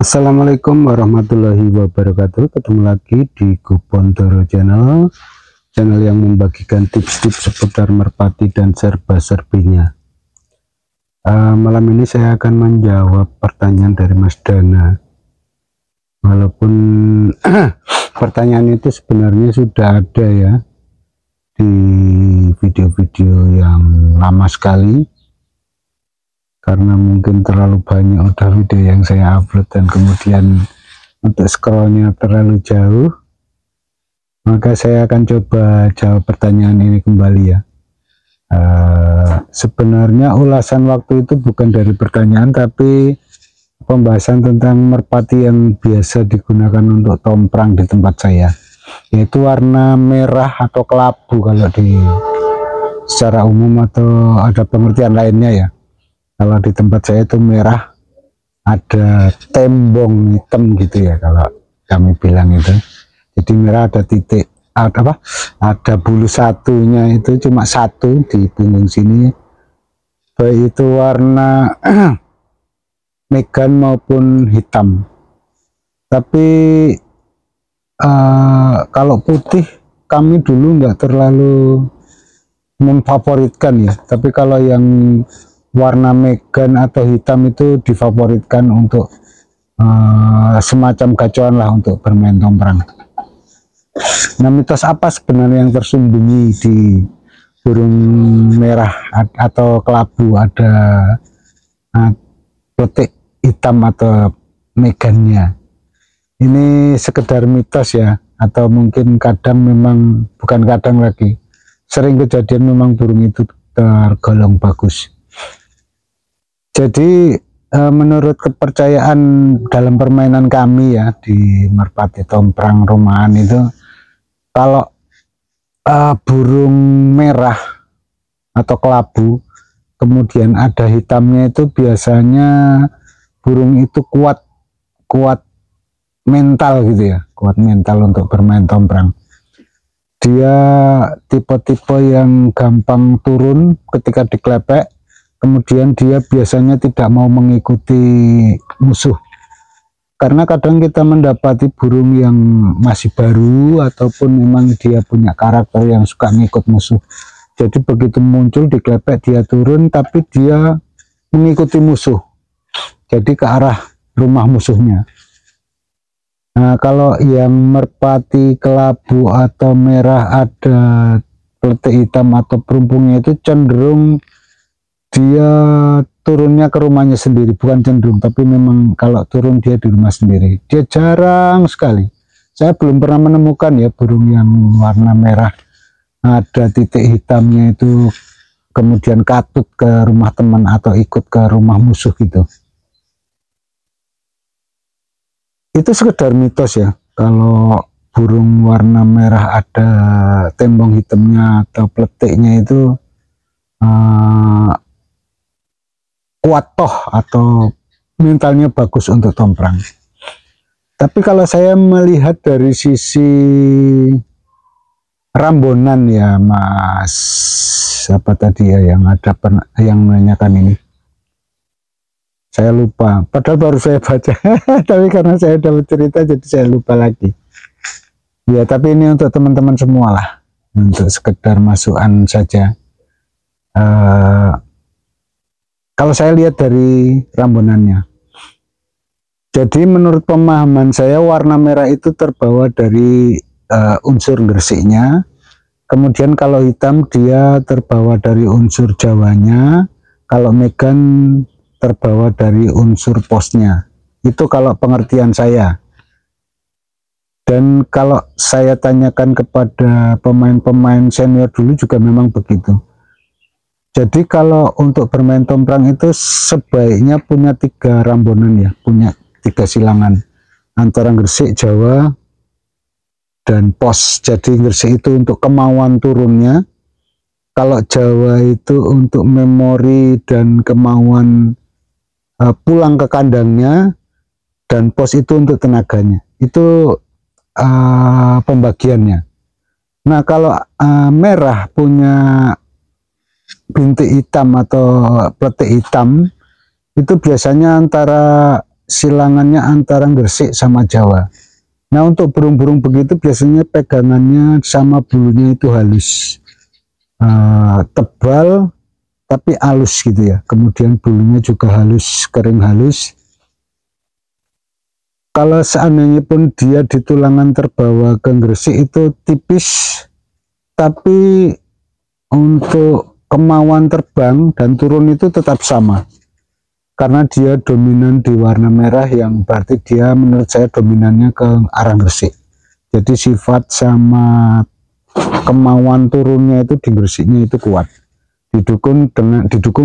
Assalamualaikum warahmatullahi wabarakatuh. Ketemu lagi di Gubontoro Channel, channel yang membagikan tips-tips seputar merpati dan serba-serbinya. Malam ini saya akan menjawab pertanyaan dari Mas Dana. Walaupun pertanyaan itu sebenarnya sudah ada ya di video-video yang lama sekali, karena mungkin terlalu banyak udah video yang saya upload dan kemudian untuk scrollnya terlalu jauh, maka saya akan coba jawab pertanyaan ini kembali ya. Sebenarnya ulasan waktu itu bukan dari pertanyaan, tapi pembahasan tentang merpati yang biasa digunakan untuk tomprang di tempat saya, yaitu warna merah atau kelabu kalau di secara umum, atau ada pengertian lainnya ya. Kalau di tempat saya itu merah, ada tembong hitam gitu ya kalau kami bilang itu. Jadi merah ada titik, ada bulu satunya itu cuma satu di punggung sini, baik itu warna megan maupun hitam. Tapi kalau putih kami dulu nggak terlalu memfavoritkan ya, tapi kalau yang warna megan atau hitam itu difavoritkan untuk semacam gacuan lah untuk bermain tomprang. Nah, mitos apa sebenarnya yang tersembunyi di burung merah atau kelabu ada petik hitam atau megannya? Ini sekedar mitos ya, atau mungkin kadang memang, bukan kadang lagi, sering kejadian memang burung itu tergolong bagus. Jadi menurut kepercayaan dalam permainan kami ya di merpati tomprang rumahan itu, kalau burung merah atau kelabu kemudian ada hitamnya, itu biasanya burung itu kuat mental gitu ya, kuat mental untuk bermain tomprang. Dia tipe-tipe yang gampang turun ketika diklepek. Kemudian dia biasanya tidak mau mengikuti musuh, karena kadang kita mendapati burung yang masih baru ataupun memang dia punya karakter yang suka ngikut musuh. Jadi begitu muncul diklepek dia turun, tapi dia mengikuti musuh, jadi ke arah rumah musuhnya. Nah, kalau yang merpati kelabu atau merah ada peletik hitam atau perumpungnya, itu cenderung dia turunnya ke rumahnya sendiri, bukan cenderung, tapi memang kalau turun dia di rumah sendiri. Dia jarang sekali, saya belum pernah menemukan ya burung yang warna merah ada titik hitamnya itu kemudian katut ke rumah teman atau ikut ke rumah musuh gitu. Itu sekedar mitos ya, kalau burung warna merah ada tembong hitamnya atau peletiknya itu kuat toh atau mentalnya bagus untuk tomprang. Tapi kalau saya melihat dari sisi rambonan ya Mas, siapa tadi ya yang ada yang menanyakan ini, saya lupa, padahal baru saya baca tapi karena saya udah bercerita jadi saya lupa lagi ya. Tapi ini untuk teman-teman semua lah, untuk sekedar masukan saja. Kalau saya lihat dari rambonannya, jadi menurut pemahaman saya warna merah itu terbawa dari unsur gresiknya. Kemudian kalau hitam dia terbawa dari unsur jawanya. Kalau megan terbawa dari unsur posnya. Itu kalau pengertian saya. Dan kalau saya tanyakan kepada pemain-pemain senior dulu juga memang begitu. Jadi kalau untuk bermain tomprang itu sebaiknya punya 3 rambonan ya, punya 3 silangan antara gresik, jawa, dan pos. Jadi gresik itu untuk kemauan turunnya, kalau jawa itu untuk memori dan kemauan pulang ke kandangnya, dan pos itu untuk tenaganya. Itu pembagiannya. Nah, kalau merah punya bintik hitam atau peletik hitam, itu biasanya antara silangannya antara Gresik sama Jawa. Nah, untuk burung-burung begitu biasanya pegangannya sama bulunya itu halus, tebal tapi halus gitu ya. Kemudian bulunya juga halus, kering halus. Kalau seandainya pun dia di tulangan terbawa ke Gresik itu tipis, tapi untuk kemauan terbang dan turun itu tetap sama. Karena dia dominan di warna merah, yang berarti dia menurut saya dominannya ke arah Gresik. Jadi sifat sama kemauan turunnya itu di Gresiknya itu kuat. Didukung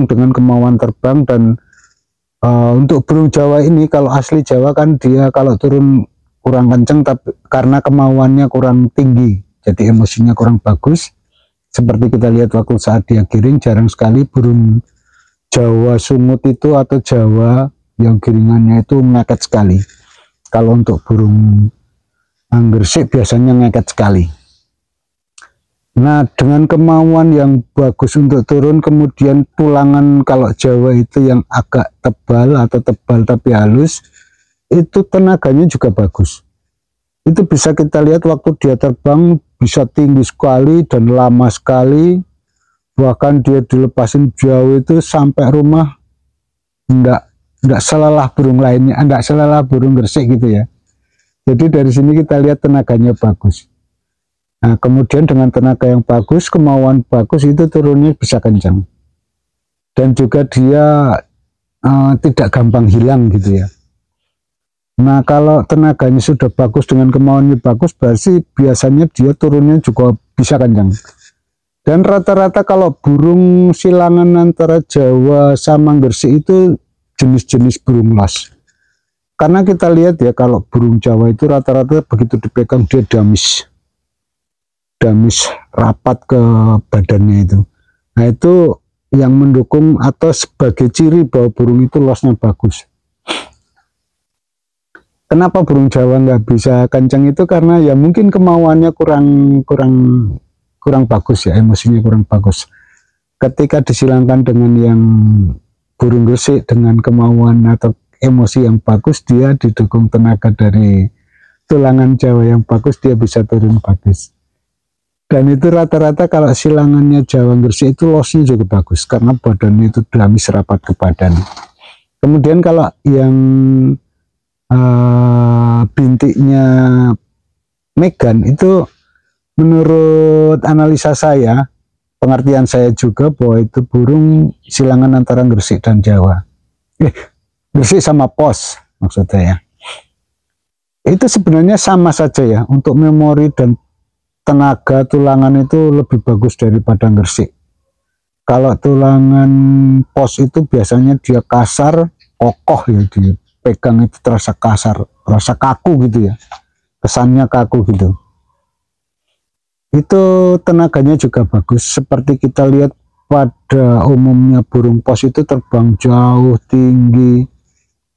dengan kemauan terbang. Dan untuk burung Jawa ini, kalau asli Jawa kan dia kalau turun kurang kenceng, tapi karena kemauannya kurang tinggi, jadi emosinya kurang bagus. Seperti kita lihat waktu saat dia giring, jarang sekali burung Jawa sungut itu atau Jawa yang giringannya itu ngeket sekali. Kalau untuk burung Gresik biasanya ngeket sekali. Nah, dengan kemauan yang bagus untuk turun, kemudian tulangan kalau Jawa itu yang agak tebal atau tebal tapi halus, itu tenaganya juga bagus. Itu bisa kita lihat waktu dia terbang bisa tinggi sekali dan lama sekali. Bahkan dia dilepasin jauh itu sampai rumah enggak selelah burung lainnya, enggak selelah burung Gresik gitu ya. Jadi dari sini kita lihat tenaganya bagus. Nah, kemudian dengan tenaga yang bagus, kemauan bagus, itu turunnya bisa kencang. Dan juga dia tidak gampang hilang gitu ya. Nah, kalau tenaganya sudah bagus dengan kemauannya bagus, berarti biasanya dia turunnya juga bisa kencang. Dan rata-rata kalau burung silangan antara Jawa sama Gresik itu jenis-jenis burung las. Karena kita lihat ya, kalau burung Jawa itu rata-rata begitu dipegang dia damis rapat ke badannya itu. Nah, itu yang mendukung atau sebagai ciri bahwa burung itu losnya bagus. Kenapa burung Jawa nggak bisa kencang itu? Karena ya mungkin kemauannya kurang bagus ya, emosinya kurang bagus. Ketika disilangkan dengan yang burung Gresik dengan kemauan atau emosi yang bagus, dia didukung tenaga dari tulangan Jawa yang bagus, dia bisa turun bagus. Dan itu rata-rata kalau silangannya Jawa Gresik itu losnya juga bagus karena badannya itu damis rapat ke badan. Kemudian kalau yang bintiknya Megan itu, menurut analisa saya, pengertian saya juga bahwa itu burung silangan antara Gresik dan Jawa. Gresik sama Pos maksud saya. Itu sebenarnya sama saja ya, untuk memori dan tenaga tulangan itu lebih bagus daripada Gresik. Kalau tulangan Pos itu biasanya dia kasar, kokoh ya, dipegang itu terasa kasar, terasa kaku gitu ya. Kesannya kaku gitu. Itu tenaganya juga bagus. Seperti kita lihat pada umumnya burung Pos itu terbang jauh, tinggi,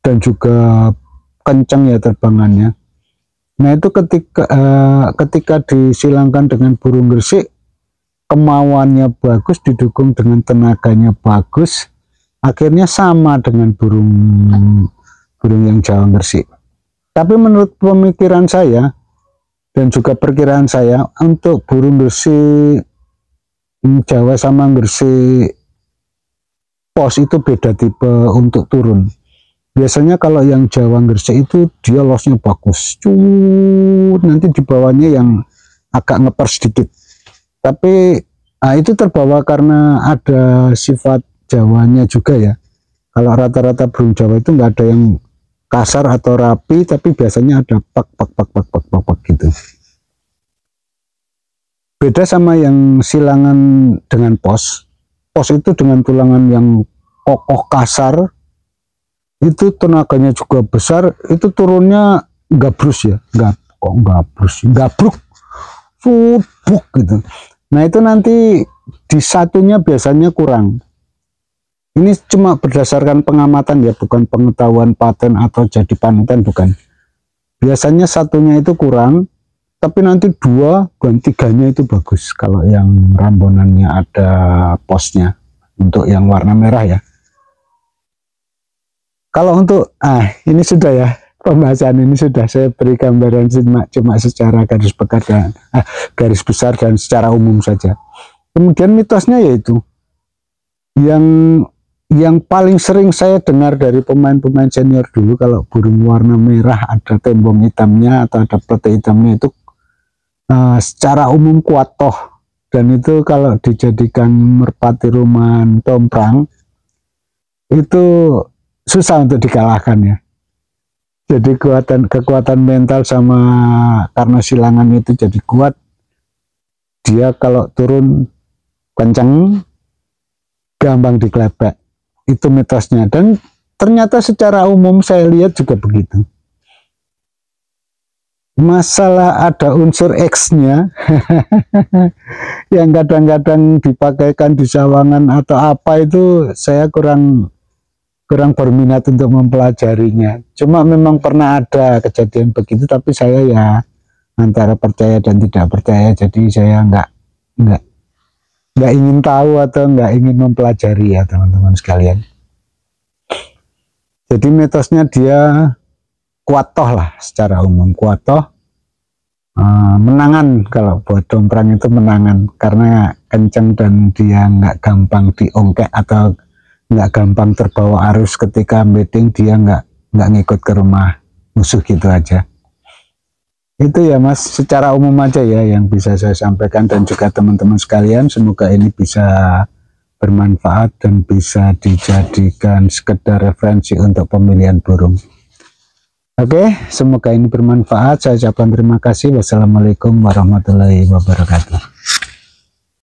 dan juga kencang ya terbangannya. Nah, itu ketika disilangkan dengan burung Gresik, kemauannya bagus didukung dengan tenaganya bagus, akhirnya sama dengan burung yang Jawa Gresik. Tapi menurut pemikiran saya dan juga perkiraan saya, untuk burung Gresik Jawa sama Gresik Pos itu beda tipe untuk turun. Biasanya kalau yang Jawa Gresik itu dia losnya bagus, nanti di bawahnya yang agak ngeper sedikit. Tapi itu terbawa karena ada sifat Jawanya juga ya. Kalau rata-rata burung Jawa itu nggak ada yang kasar atau rapi, tapi biasanya ada pak gitu. Beda sama yang silangan dengan Pos. Pos itu dengan tulangan yang kokoh kasar, itu tenaganya juga besar, itu turunnya gabrus ya, gabruk, subuk gitu. Nah, itu nanti di satunya biasanya kurang. Ini cuma berdasarkan pengamatan ya, bukan pengetahuan paten atau jadi panutan, bukan. Biasanya satunya itu kurang, tapi nanti 2 dan 3-nya itu bagus kalau yang rambonannya ada Posnya, untuk yang warna merah ya. Kalau untuk ini sudah ya, pembahasan ini sudah saya beri gambaran cuma secara garis besar dan secara umum saja. Kemudian mitosnya yaitu yang paling sering saya dengar dari pemain-pemain senior dulu, kalau burung warna merah ada tembong hitamnya atau ada pete hitamnya itu secara umum kuat toh, dan itu kalau dijadikan merpati rumahan tomprang itu susah untuk dikalahkan ya. Jadi kekuatan mental sama karena silangan itu jadi kuat, dia kalau turun kencang gampang diklebek. Itu mitosnya, dan ternyata secara umum saya lihat juga begitu. Masalah ada unsur X-nya yang kadang-kadang dipakaikan di sawangan atau apa, itu saya kurang berminat untuk mempelajarinya. Cuma memang pernah ada kejadian begitu, tapi saya ya antara percaya dan tidak percaya, jadi saya nggak ingin tahu atau nggak ingin mempelajari ya teman-teman sekalian. Jadi mitosnya dia kuat toh lah, secara umum kuat toh, menangan. Kalau buat domprang itu menangan karena kenceng dan dia nggak gampang diongkek atau nggak gampang terbawa arus ketika mating, dia nggak ngikut ke rumah musuh gitu aja. Itu ya Mas, secara umum aja ya yang bisa saya sampaikan, dan juga teman-teman sekalian semoga ini bisa bermanfaat dan bisa dijadikan sekedar referensi untuk pemilihan burung. Oke, semoga ini bermanfaat. Saya ucapkan terima kasih. Wassalamualaikum warahmatullahi wabarakatuh.